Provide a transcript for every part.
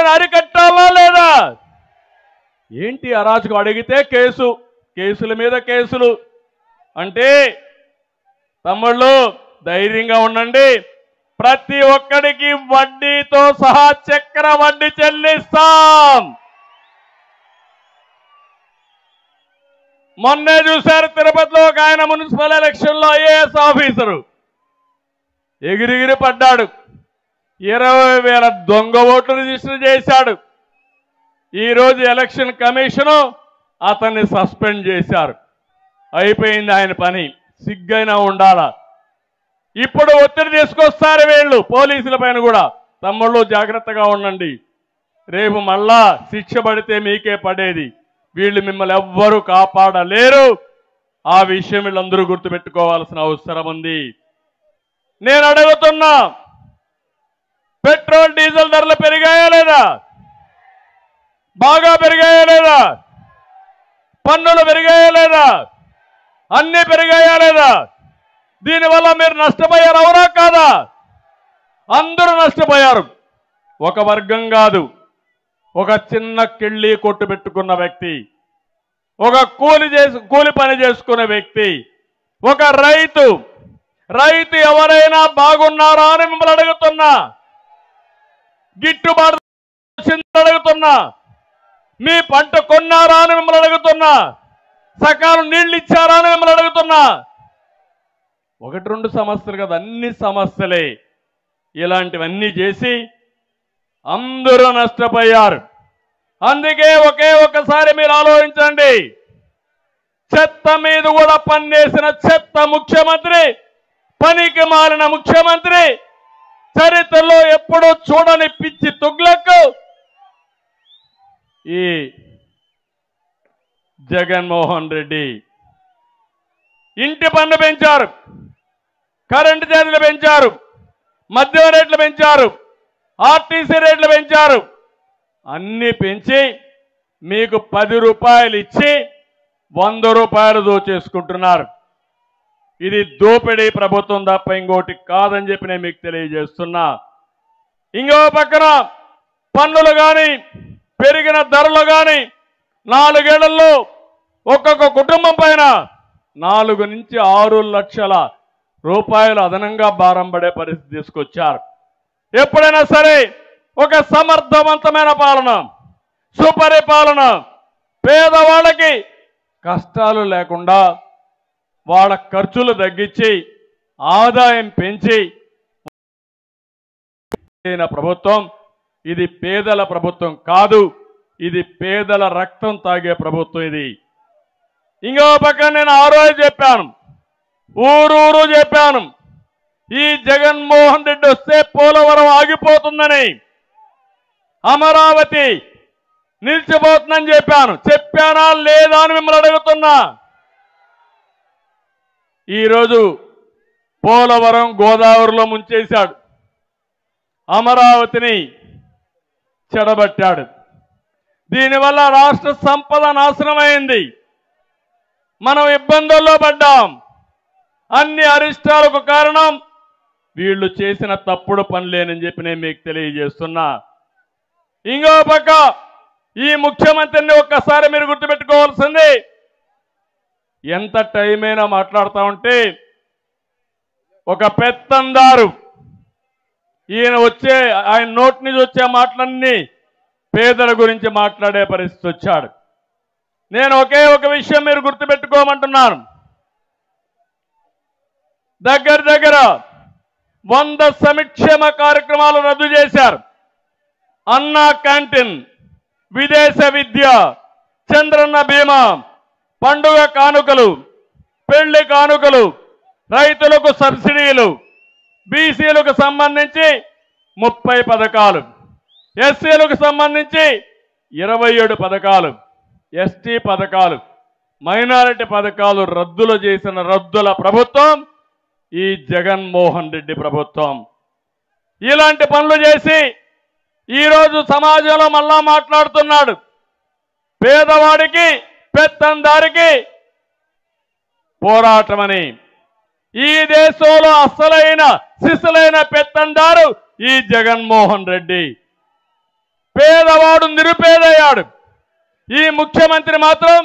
అరాచకాన్ని అరికట్టాలా లేదా? ఏంటి అరాచకం? అడిగితే కేసుల మీద కేసులు. అంటే తమ్ముళ్ళు ధైర్యంగా ఉండండి. ప్రతి ఒక్కడికి వడ్డీతో సహా చక్ర వడ్డీ చెల్లిస్తాం. మొన్నే చూశారు తిరుపతిలో ఒక ఆయన మున్సిపల్ ఎలక్షన్లో ఐఏఎస్ ఆఫీసరు ఎగిరిగిరి పడ్డాడు. 20,000 దొంగ ఓట్లు రిజిస్టర్ చేశాడు. ఈరోజు ఎలక్షన్ కమిషను అతన్ని సస్పెండ్ చేశారు. అయిపోయింది ఆయన పని. సిగ్గైనా ఉండాలా? ఇప్పుడు ఒత్తిడి తీసుకొస్తారు వీళ్ళు పోలీసుల పైన కూడా. తమ్ముళ్ళు జాగ్రత్తగా ఉండండి. రేపు మళ్ళా శిక్ష పడితే మీకే పడేది. వీళ్ళు మిమ్మల్ని ఎవ్వరూ కాపాడలేరు. ఆ విషయం వీళ్ళందరూ గుర్తుపెట్టుకోవాల్సిన అవసరం ఉంది. నేను అడుగుతున్నా, పెట్రోల్ డీజిల్ ధరలు పెరిగాయా లేదా? బాగా పెరిగాయా లేదా? పన్నులు పెరిగాయా లేదా? అన్నీ పెరిగాయా లేదా? దీనివల్ల మీరు నష్టపోయారు, అవునా కాదా? అందరూ నష్టపోయారు. ఒక వర్గం కాదు. ఒక చిన్న కిళ్ళి కొట్టు పెట్టుకున్న వ్యక్తి, ఒక కూలి పని చేసుకునే వ్యక్తి, ఒక రైతు ఎవరైనా బాగున్నారా అని మిమ్మల్ని అడుగుతున్నా. గిట్టుబాటు అడుగుతున్నా. మీ పంట కొన్నారా అని మిమ్మల్ని అడుగుతున్నా. సకాలం నీళ్లు ఇచ్చారా అని మిమ్మల్ని అడుగుతున్నా. 1-2 సమస్యలు కదా, అన్ని సమస్యలే. ఇలాంటివన్నీ చేసి అందరూ నష్టపోయారు. అందుకే ఒక్కసారి మీరు ఆలోచించండి. చెత్త మీద కూడా పన్నేసిన చెత్త ముఖ్యమంత్రి, పనికి మారిన ముఖ్యమంత్రి, చరిత్రలో ఎప్పుడూ చూడని పిచ్చి తుగ్లక్ ఈ జగన్మోహన్ రెడ్డి. ఇంటి పన్ను పెంచారు, కరెంటు ఛార్జీలు పెంచారు, మద్యం రేట్లు పెంచారు, ఆర్టీసీ రేట్లు పెంచారు. అన్ని పెంచి మీకు 10 రూపాయలు ఇచ్చి 100 రూపాయలు దోచేసుకుంటున్నారు. ఇది దోపిడీ ప్రభుత్వం తప్ప ఇంకోటి కాదని చెప్పి నేను మీకు తెలియజేస్తున్నా. ఇంకో పక్కన పన్నులు కానీ పెరిగిన ధరలు కానీ 4 ఏళ్లలో ఒక్కొక్క కుటుంబం పైన 4 నుంచి 6 లక్షల రూపాయలు అదనంగా భారం పడే పరిస్థితి తీసుకొచ్చారు. ఎప్పుడైనా సరే ఒక సమర్థవంతమైన పాలన, సుపరిపాలన, పేదవాళ్ళకి కష్టాలు లేకుండా వాళ్ళ ఖర్చులు తగ్గించి ఆదాయం పెంచి ప్రభుత్వం. ఇది పేదల ప్రభుత్వం కాదు, ఇది పేదల రక్తం తాగే ప్రభుత్వం. ఇది ఇంకో పక్కన నేను ఆ రోజు చెప్పాను, ఊరూరు చెప్పాను, ఈ జగన్మోహన్ రెడ్డి వస్తే పోలవరం ఆగిపోతుందని, అమరావతి నిలిచిపోతుందని చెప్పాను. చెప్పానా లేదా అని మిమ్మల్ని అడుగుతున్నా. ఈరోజు పోలవరం గోదావరిలో ముంచేశాడు, అమరావతిని చెడబట్టాడు. దీనివల్ల రాష్ట్ర సంపద నాశనమైంది. మనం ఇబ్బందుల్లో పడ్డాం. అన్ని అరిష్టాలకు కారణం వీళ్ళు చేసిన తప్పుడు పనులేనని చెప్పి నేను మీకు తెలియజేస్తున్నా. ఇంకో పక్క ఈ ముఖ్యమంత్రిని ఒక్కసారి మీరు గుర్తుపెట్టుకోవాల్సింది, ఎంత టైం అయినా మాట్లాడుతూ ఉంటే ఒక పెత్తందారు, ఆయన నోటి నుంచి వచ్చే మాటలన్నీ పేదల గురించి మాట్లాడే పరిస్థితి వచ్చాడు. నేను ఒక విషయం మీరు గుర్తుపెట్టుకోమంటున్నాను. దగ్గర 100 సంక్షేమ కార్యక్రమాలు రద్దు చేశారు. అన్నా క్యాంటీన్, విదేశ విద్య, చంద్రన్న బీమా, పండుగ కానుకలు, పెళ్లి కానుకలు, రైతులకు సబ్సిడీలు, బీసీలకు సంబంధించి 30 పథకాలు, ఎస్సీలకు సంబంధించి 27 పథకాలు, ఎస్టీ పథకాలు, మైనారిటీ పథకాలు రద్దులు చేసిన రద్దుల ప్రభుత్వం ఈ జగన్మోహన్ రెడ్డి ప్రభుత్వం. ఇలాంటి పనులు చేసి ఈరోజు సమాజంలో మళ్ళా మాట్లాడుతున్నాడు. పేదవాడికి పెత్తందారికి పోరాటమని. ఈ దేశంలో అసలైన సిసలైన పెత్తందారు ఈ జగన్మోహన్ రెడ్డి. పేద ఒకడు నిరుపేదయ్యాడు. ఈ ముఖ్యమంత్రి మాత్రం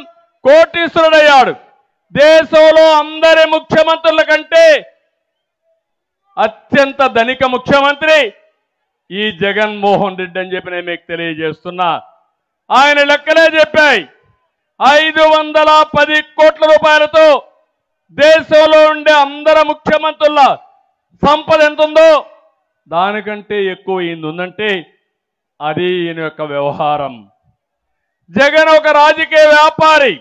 కోటీశ్వరుడయ్యాడు. దేశంలో అందరి ముఖ్యమంత్రుల కంటే అత్యంత ధనిక ముఖ్యమంత్రి ఈ జగన్మోహన్ రెడ్డి అని చెప్పి నేను మీకు తెలియజేస్తున్నా. ఆయన లెక్కలే చెప్పాయి. 510 కోట్ల రూపాయలతో దేశంలో ఉండే అందరి ముఖ్యమంత్రుల సంపద ఎంత ఉందో దానికంటే ఎక్కువ ఈయన ఉందంటే అది ఈయన యొక్క వ్యవహారం. జగన్ ఒక రాజకీయ వ్యాపారి.